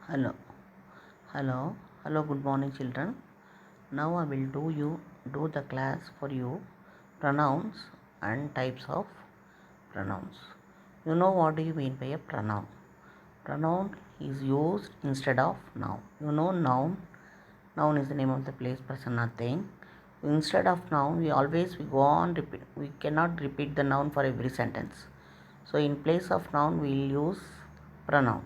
Hello, hello, good morning, children. Now I will do the class for you pronouns and types of pronouns. You know what do you mean by a pronoun? Pronoun is used instead of noun. You know noun is the name of the place, person, or thing. Instead of noun, we go on repeat. We cannot repeat the noun for every sentence. So in place of noun, we will use pronoun.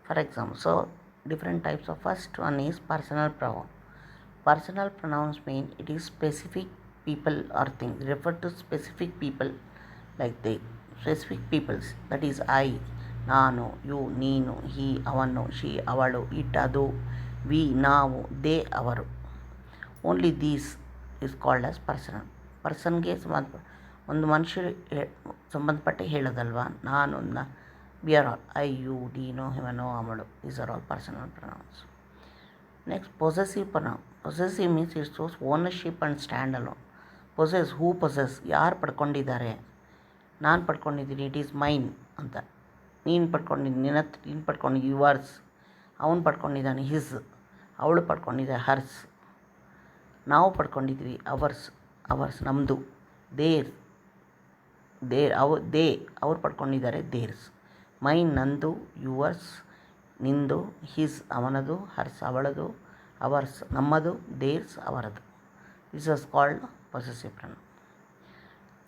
For example, so different types of first one is personal pronoun. Personal pronouns mean it is specific people or things, refer to specific people like they specific peoples, that is I, ನಾನು, you, ನೀನು, he, ಅವನು, she, ಅವಳು, it, ಅದು, we, ನಾವು, they, ಅವರು. Only these is called as personal. ಪರ್ಸನ್ಗೆ ಒಂದು ಮನುಷ್ಯರು ಸಂಬಂಧಪಟ್ಟ ಹೇಳೋದಲ್ವಾ, ನಾನು, we are all, I, you, ನೀನು, ಇವನು, ಅವಳು, these are all personal pronouns. Next possessive pronoun. Possessive means it shows ownership and stand alone. Possess, who possess, ಯಾರು ಪಡ್ಕೊಂಡಿದ್ದಾರೆ. ನಾನು ಪಡ್ಕೊಂಡಿದ್ದೀನಿ, ಇಟ್ ಈಸ್ ಮೈನ್ ಅಂತ. ನೀನು ಪಡ್ಕೊಂಡಿದ್ದೀನಿ, ನೀನು ಪಡ್ಕೊಂಡಿದ್ದು ಯುವರ್ಸ್. ಅವನು ಪಡ್ಕೊಂಡಿದ್ದಾನೆ, ಹಿಸ್. ಅವಳು ಪಡ್ಕೊಂಡಿದ್ದಾರೆ, ಹರ್ಸ್. ನಾವು ಪಡ್ಕೊಂಡಿದ್ವಿ, ಅವರ್ಸ್ ನಮ್ಮದು. ದೇರ್ ಅವ್ರು ಪಡ್ಕೊಂಡಿದ್ದಾರೆ, ದೇರ್ಸ್. ಮೈನ್ ನಂದು, ಯುವರ್ಸ್ ನಿಂದು, ಹಿಸ್ ಅವನದು, ಹರ್ಸ್ ಅವಳದು, ಅವರ್ಸ್ ನಮ್ಮದು, ದೇರ್ಸ್ ಅವರದು. This is called possessive pronoun.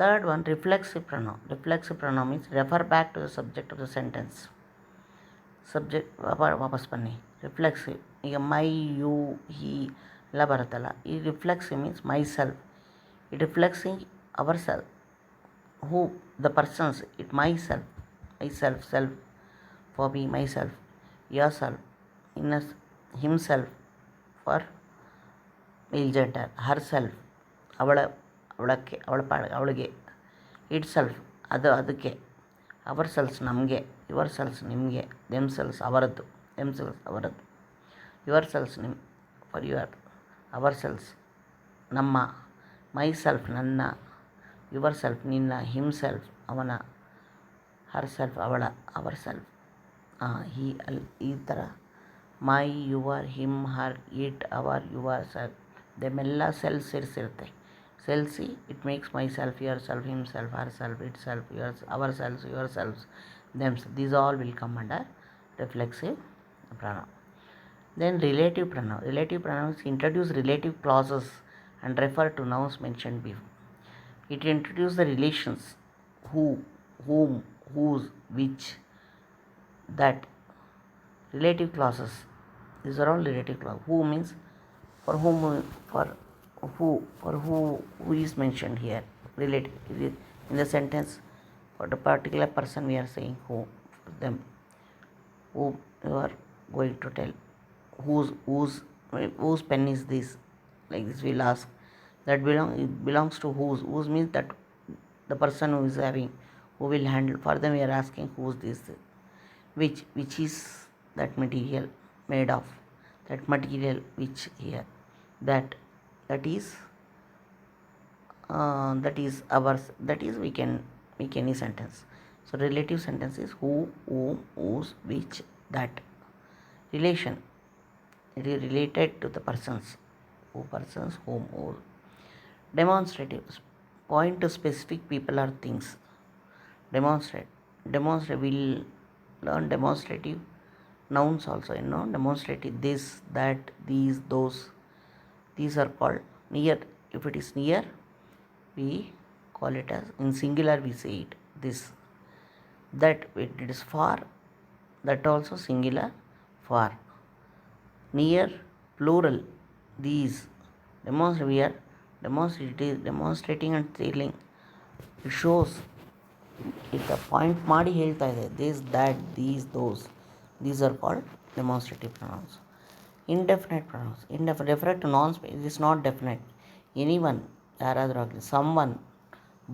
Third one reflexive pronoun. Reflexive pronoun means refer back to the subject of the sentence. Subject ವಾಪಸ್ ಬನ್ನಿ. ರಿಫ್ಲೆಕ್ಸಿವ್ ಈಗ ಮೈ, ಯು, ಹಿ ಎಲ್ಲ ಬರುತ್ತಲ್ಲ, ಈ reflexive means myself. It reflexing ourself. Who the persons, it myself, for me, myself. Yourself, in himself for male gender. Herself, ಅವಳಿಗೆ. Itself, ಅದಕ್ಕೆ. Ourselves ನಮಗೆ, yourselves ನಿಮಗೆ, themselves ಅವರದ್ದು, yourselves for your, ourselves ನಮ್ಮ, myself ನನ್ನ, yourself ನಿನ್ನ, himself ಅವನ, herself ಅವಳ, ಅವರ್ ಸೆಲ್ಫ್ ಹಿ ಈ ಥರ my, your, him, her, it, our, yourself ದೆಮ್ಮೆಲ್ಲ ಸೆಲ್ಸ್ ಸೇರಿಸಿರುತ್ತೆ. Selves it makes myself, yourself, himself, herself, itself, ourselves, yourselves, ದೆಮ್ಸ್. These all will come under reflexive pronoun. Then relative pronoun. Relative pronouns introduce relative clauses and refer to nouns mentioned before. It introduces the relations who, whom, whose, which, that. Relative clauses. These are all relative clauses. Who means for whom, for who is mentioned here. Relative in the sentence for the particular person we are saying who, for them. Who you are going to tell. Whose pen is this, like this we'll ask. That belongs to whose. Whose means that the person who is having, who will handle. For them we are asking whose this. Which is that material made of. That material which here. That is ours. That is we can make any sentence. So relative sentence is who, whom, whose, which, that. Relation, it is related to the persons. Who, persons, whom, whose. Demonstrative, point to specific people or things. Demonstrate, we'll learn demonstrative nouns also, demonstrative, this, that, these, those. These are called near. If it is near, we call it as, in singular we say it, this. That, it is far, that also singular, far. Near, plural, these. We are demonstrating and telling. It shows, if the point ಮಾಡಿ ಹೇಳ್ತಾ ಇದೆ, this, that, these, those. These are called demonstrative pronouns. Indefinite pronouns. Refer to nouns, it is not definite. Anyone, ಯಾರಾದರೂ ಆಗಲಿ. someone,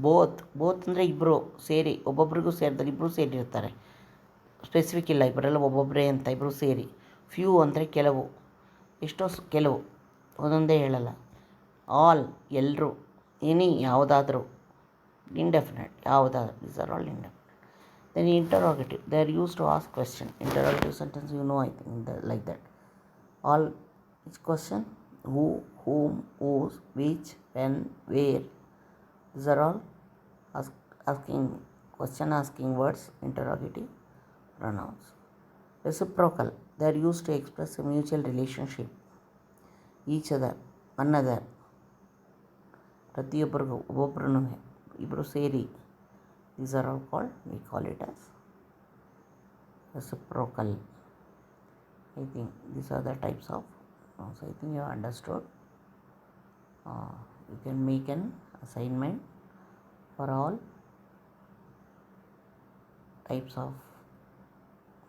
both ಅಂದರೆ ಇಬ್ಬರು ಸೇರಿ, ಒಬ್ಬೊಬ್ರಿಗೂ ಸೇರಿದ್ರೆ ಇಬ್ಬರು ಸೇರಿರ್ತಾರೆ. ಸ್ಪೆಸಿಫಿಕ್ ಇಲ್ಲ, ಇಬ್ಬರೆಲ್ಲ ಒಬ್ಬೊಬ್ಬರೇ ಅಂತ, ಇಬ್ಬರು ಸೇರಿ. ಫ್ಯೂ ಅಂದರೆ ಕೆಲವು, ಎಷ್ಟೋ ಕೆಲವು, ಒಂದೊಂದೇ ಹೇಳಲ್ಲ. ಆಲ್ ಎಲ್ಲರೂ, ಯಾವುದಾದ್ರೂ. ಇಂಡೆಫಿನೆಟ್ ಯಾವುದಾದ್ರೂ. These are all indefinite. Then interrogative, they are used to ask question. Interrogative sentence, I think like that. All each question, who, whom, whose, which, when, where. These are all ask, asking words, interrogative pronouns. Reciprocal, they are used to express a mutual relationship, each other, another, ಪ್ರತಿಯೊಬ್ಬರಿಗೂ ಒಬ್ಬೊಬ್ಬರೂ ಇಬ್ಬರು ಸೇರಿ. These are all called, we call it as reciprocal. I think these are the types of pronouns. I think you have understood. You can make an assignment for all types of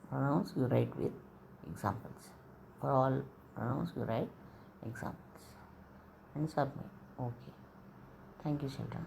pronouns. You write with examples. For all pronouns you write examples and submit. Okay. Thank you, children.